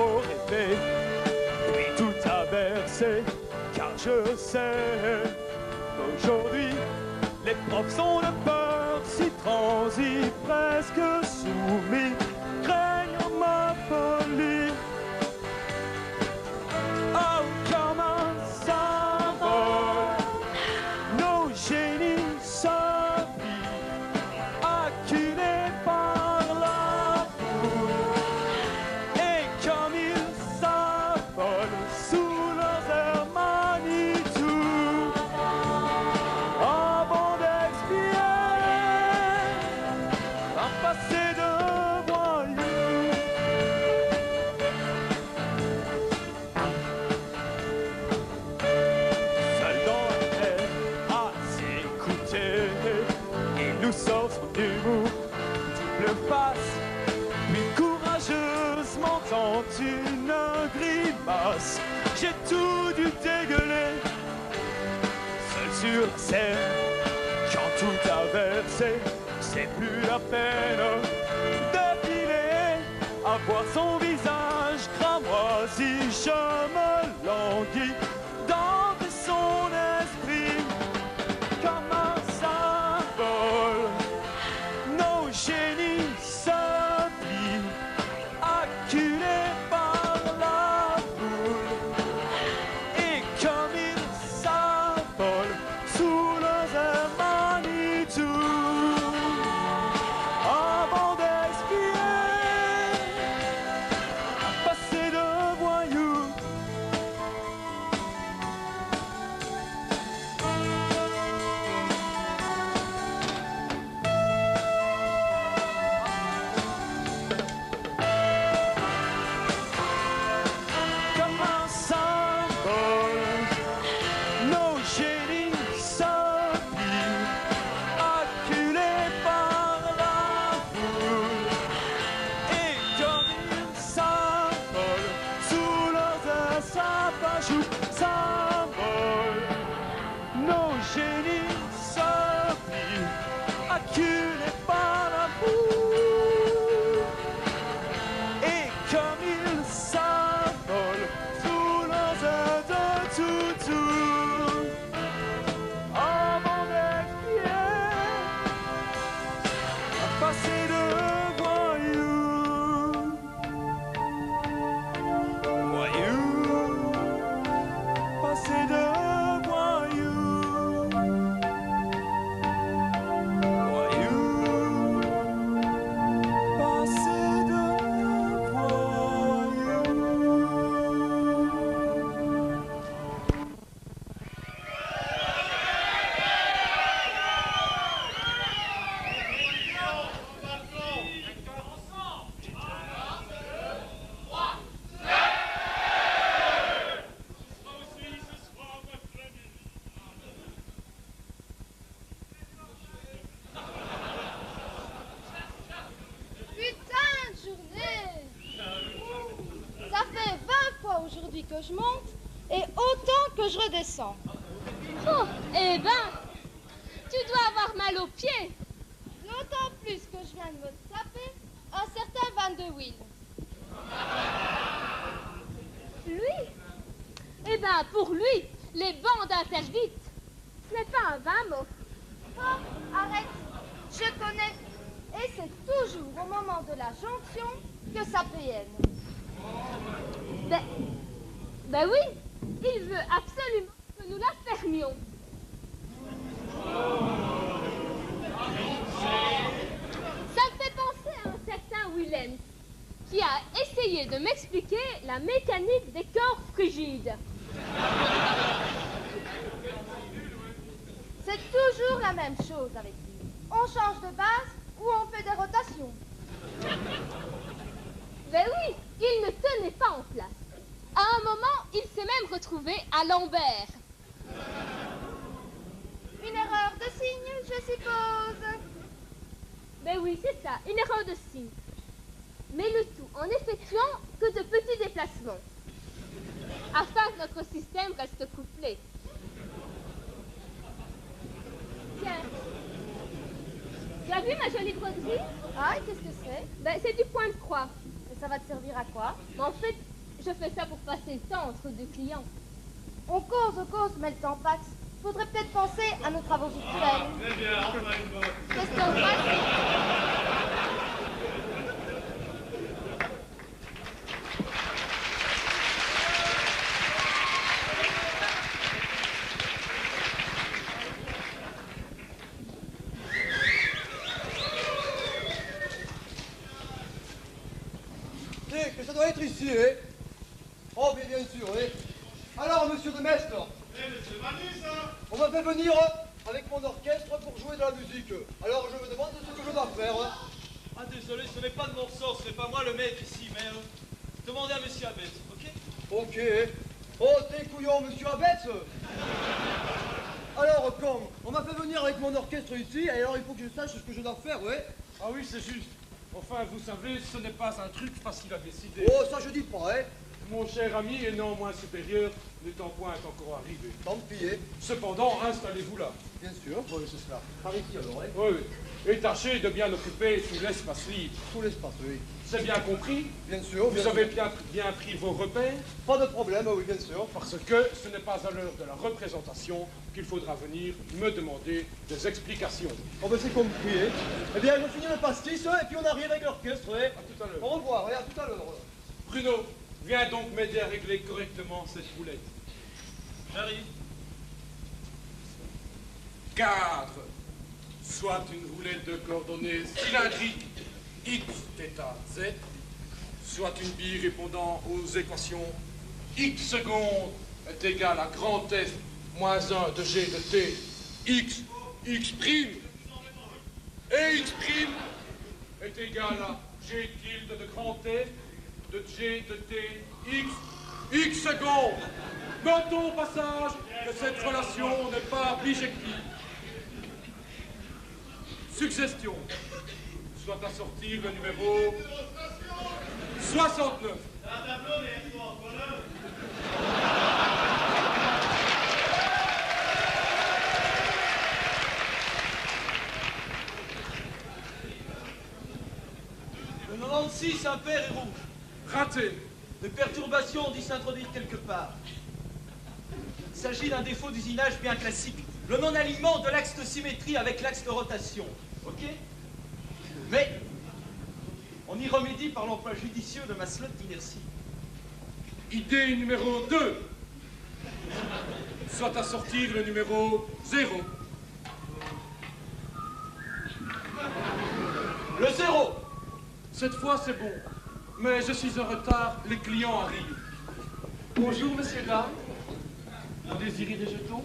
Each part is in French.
trop rêvé, puis tout inversé, car je sais qu'aujourd'hui, les profs sont de peur, si transis, presque soumis, craignant ma folie. Oh, comme un symbole, nos génies s'appuient, acculés par la foule, et comme ils s'affolent sous leurs airs Manitou, avant d'expier un passé de voyous. Seul dans la terre à s'écouter, il nous sort son humour, double face, puis courageusement tente une grimace. J'ai tout dû dégueuler, seul sur la scène, quand tout a versé, c'est plus la peine de filer à voir son visage cramoisi. Je me languis dans son esprit comme un symbole. Nos génies se plient, acculés par la foule, et comme ils s'affolent sous leurs airs Manitou, avant d'expier un passé de voyous. Comme un symbole, nos génies se plient, acculés par la foule, et comme ils s'affolent sous leurs airs Sapajou, symbole, nos génies se plient, acculés par la foule, et comme ils s'affolent sous leurs airs de toutou, avant d'expier un passé de voyous. Voyous, passé de voyous. Voyous, passé de voyous. Putain de journée! Ça fait 20 fois aujourd'hui que je monte et autant que je redescends. Oh, eh ben, tu dois avoir mal aux pieds. D'autant plus que je viens de me taper un certain Van de Wiel. Lui? Eh ben, pour lui, les bandes interdites, ce n'est pas un vin mot. Oh, arrête, je connais. Et c'est toujours au moment de la jonction que ça PN. Ben oui, il veut absolument que nous la fermions. Ça me fait penser à un certain Willems qui a essayé de m'expliquer la mécanique des corps frigides. C'est toujours la même chose avec lui. On change de base ou on fait des rotations. Ben oui, il ne tenait pas en place. À un moment, il s'est même retrouvé à l'Ambert. Une erreur de signe, je suppose. Ben oui, c'est ça, une erreur de signe. Mais le tout en effectuant que de petits déplacements, afin que notre système reste couplé. Tiens, tu as vu ma jolie broderie? Ah, et qu'est-ce que c'est? Ben, c'est du point de croix. Et ça va te servir à quoi? Mais en fait, je fais ça pour passer le temps entre deux clients. On cause, mais le temps passe. Faudrait peut-être penser à nos travaux virtuels. Très bien, enfin une bonne. Question de principe. Eh, que ça doit être ici, eh? Oh, bien sûr, eh? Alors, monsieur de Mestre, Eh, mais c'est Manu, ça. on m'a fait venir avec mon orchestre pour jouer de la musique. Alors, je me demande ce que je dois faire. Ah désolé, ce n'est pas de mon ressort, ce n'est pas moi le maître ici, mais demandez à monsieur Abetz, ok? Ok, eh? Oh, t'es couillon, monsieur Abetz. Alors, comme on m'a fait venir avec mon orchestre ici, et alors il faut que je sache ce que je dois faire, ouais? Ah oui, c'est juste. Enfin, vous savez, ce n'est pas un truc facile à décider. Oh, ça je dis pas, eh? Mon cher ami et non moins supérieur n'étant point encore arrivé. Tant pis, eh? Cependant, installez-vous là. Bien sûr, oui, c'est cela. Par ici alors, eh? Oui, oui. Et tâchez de bien occuper tout l'espace libre. Tout l'espace, oui. C'est bien compris? Bien sûr, Vous avez bien pris vos repères? Pas de problème, oui, bien sûr. Parce que ce n'est pas à l'heure de la représentation qu'il faudra venir me demander des explications. Oh, ben c'est compris, eh? Eh bien, je finis le pastis, et puis on arrive avec l'orchestre, eh? À tout à l'heure. Au revoir, et à tout à l'heure. Bruno, viens donc m'aider à régler correctement cette roulette. J'arrive. 4. Soit une roulette de coordonnées cylindriques x, θ, z, soit une bille répondant aux équations x seconde est égal à grand F moins 1 de g de t, x prime, et x prime est égal à g tilde de grand F de g de t, x seconde. Notons au passage que cette relation n'est pas bijective. Succession. Soit à sortir le numéro 69. Le 96 impair et rouge. Raté. Des perturbations ont dû s'introduire quelque part. Il s'agit d'un défaut d'usinage bien classique. Le non-alignement de l'axe de symétrie avec l'axe de rotation. Ok? Mais on y remédie par l'emploi judicieux de ma slot d'inertie. Idée numéro 2. Soit à sortir le numéro 0. Le 0. Cette fois, c'est bon. Mais je suis en retard, les clients arrivent. Bonjour, monsieur là. Vous désirez des jetons?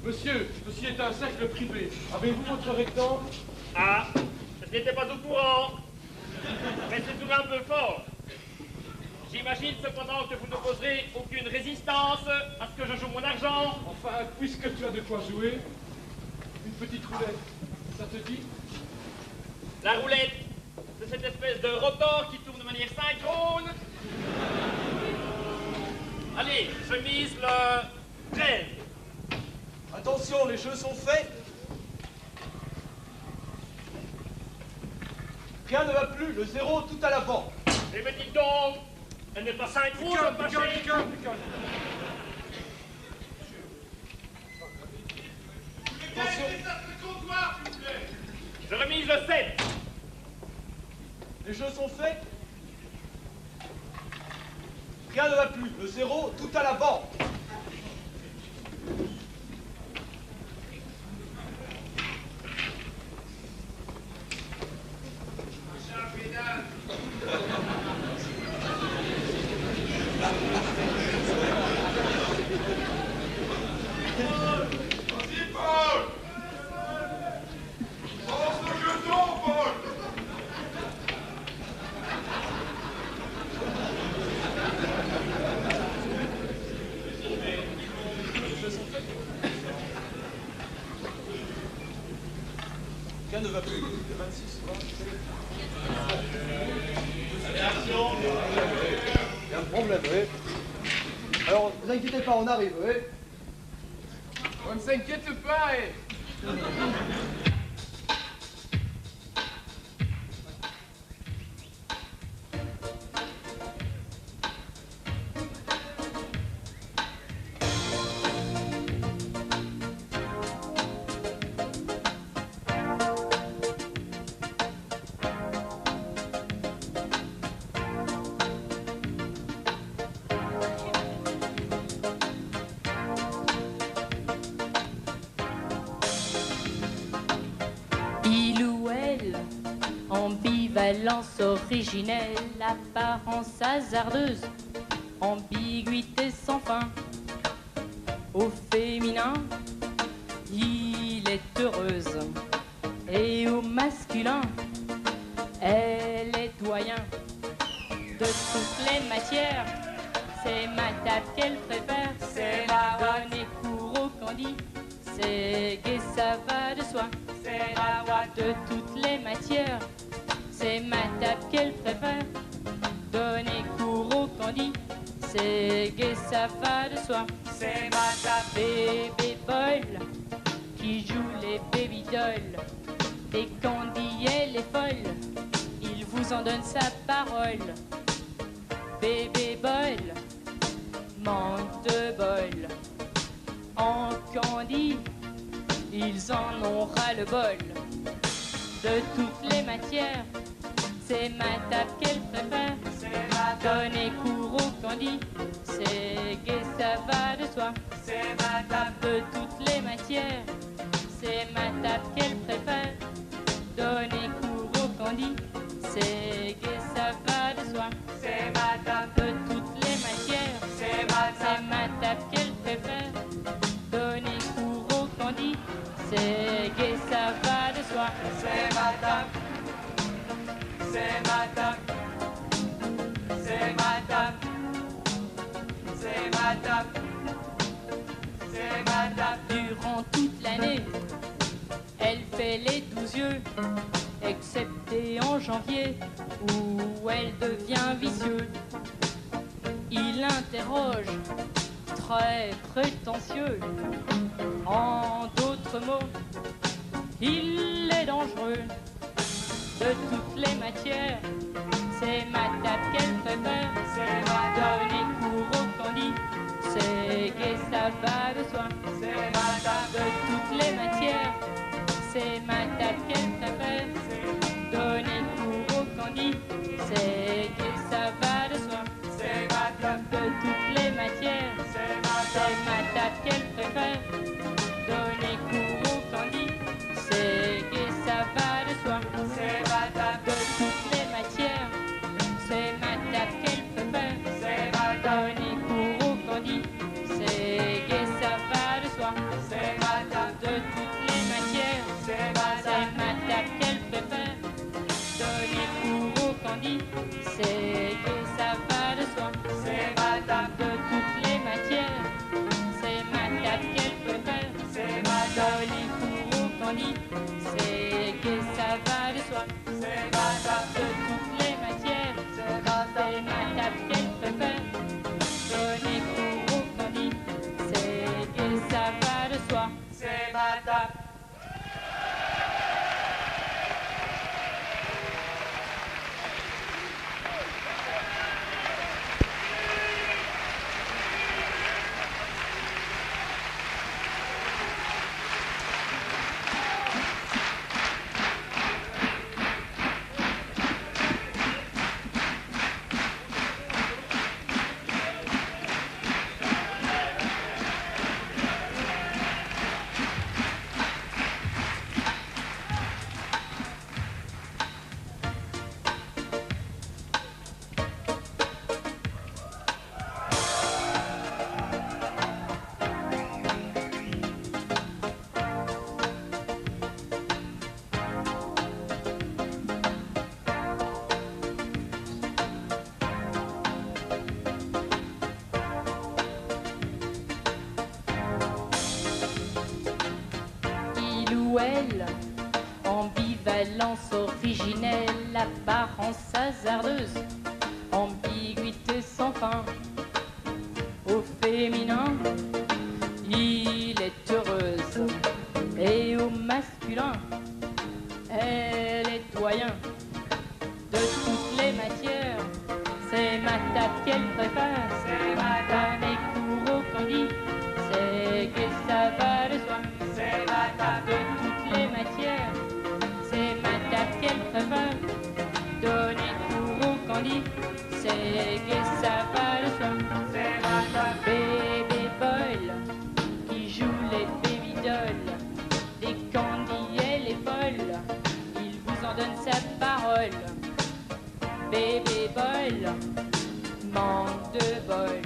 Monsieur, ceci est un cercle privé. Avez-vous votre rectangle? Ah, je n'étais pas au courant. Mais c'est tout un peu fort. J'imagine cependant que vous n'opposerez aucune résistance à ce que je joue mon argent. Enfin, puisque tu as de quoi jouer, une petite roulette, ça te dit? La roulette, c'est cette espèce de rotor qui tourne de manière synchrone. Allez, je mise le 13. Attention, les jeux sont faits. Rien ne va plus, le 0 tout à l'avant. Et me dites donc, elle n'est pas synchrone, Calme, ma calme, chérie. calme, calme. Attention, Je remise le 7. les jeux sont faits. Rien ne va plus, le 0 tout à l'avant. Rien ne va plus, le 26 va. Il y a un problème, oui. Alors, vous inquiétez pas, on arrive, oui. On ne s'inquiète pas, eh. Ambivalence originelle, apparence hasardeuse, ambiguïté sans fin. Au féminin, il est heureuse, et au masculin, elle est doyen. De toutes les matières, c'est ma table qu'elle préfère, c'est la donner cours au candy, c'est gai, ça va de soi. C'est la voix de toutes les matières, c'est ma table qu'elle préfère. Donner cours au candy, c'est gai, ça va de soi. C'est ma table. Bébé Boyle, qui joue les baby dolls. Et Candy, elle est folle, il vous en donne sa parole. Bébé Boyle, manque de bol. En Candy, ils en ont ras-le-bol. De toutes les matières, c'est ma table qu'elle préfère. C'est ma donner cours au candy, c'est gai, ça va de soi. C'est ma table. De toutes les matières, c'est ma table qu'elle préfère. Donner cours au candy, c'est gai, ça va de soi. C'est ma table. De toutes les matières, c'est ma table qu'elle préfère. Donner cours au candy, c'est gai, ça va de soi. C'est ma table. C'est ma table. C'est ma table. C'est ma table. C'est ma table. Durant toute l'année, elle fait les 12 yeux, excepté en janvier, où elle devient vicieuse. Il interroge, très prétentieux. En d'autres mots, il est dangereux. De toutes les matières, c'est ma table qu'elle préfère. C'est ma donner cours au candy, c'est gai, ça va de soi. C'est ma table. De toutes les matières, c'est ma table qu'elle préfère. Donner cours au candy, c'est gai, ça va de soi. C'est ma table. De toutes les matières, c'est ma table qu'elle préfère. Donner cours au candy, c'est gai, ça va de soi. C'est ma table. De toutes les matières, c'est ma table qu'elle préfère. C'est ma donner cours au candy, c'est gai, ça va de soi. C'est ma table. De toutes les matières, c'est ma table qu'elle préfère. Donner cours au candy, c'est gai, ça va de soi. C'est ma table. De toutes les matières, c'est ma table qu'elle préfère. C'est ma donner cours au candy, c'est gai, ça va de soi. C'est ma table. De toutes les matières, c'est ma table qu'elle préfère. Donner cours au candy, c'est gai, ça va de soi. C'est ma table. Ambivalence originelle, apparence hasardeuse, ambiguïté sans fin. Au féminin, il est heureuse. Et au masculin, elle est doyen. De toutes les matières, c'est ma table qu'elle préfère. C'est ma table et cours au candy, c'est que ça va de soi. C'est ma table de toutes les matières, c'est ma table qu'elle préfère. Donner cours au candy, c'est que ça va de soi. C'est ma table. Bébé Boyle qui joue les baby dolls, des candy elle est folle, il vous en donne sa parole. Bébé Boyle manque de bol.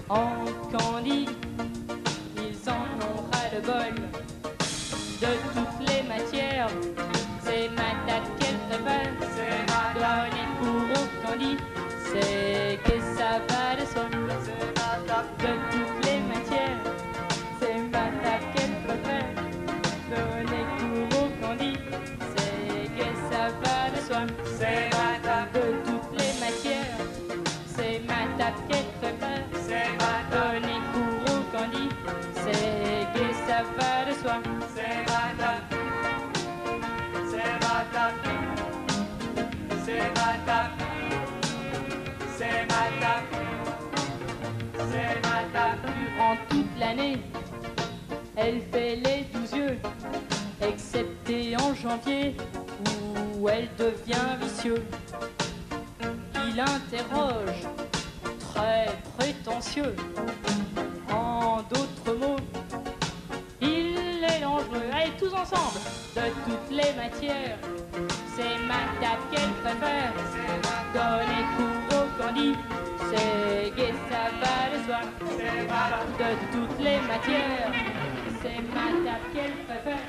En candy, ils en ont ras le bol. De toutes les matières, c'est ma table qu'elle préfère. C'est ma table. Donner cours au candy, c'est que ça va de soi. C'est ma table. De toutes les matières, c'est ma table qu'elle préfère. Donner cours au candy, c'est que ça va de soi. C'est ma table. De toutes les matières, c'est ma table qu'elle préfère. C'est ma table. Donner cours au candy, c'est que ça va de soi. C'est ma table. C'est ma table. C'est ma table. C'est ma table. C'est ma table. Durant toute l'année, elle fait les 12 yeux, excepté en janvier où elle devient vicieux. Il interroge, très prétentieux. En d'autres mots, il est dangereux. Allez, tous ensemble, de toutes les matières, c'est ma table qu'elle préfère. Donner cours au candy, c'est que ça va de soi. De toutes les matières, c'est ma table qu'elle préfère.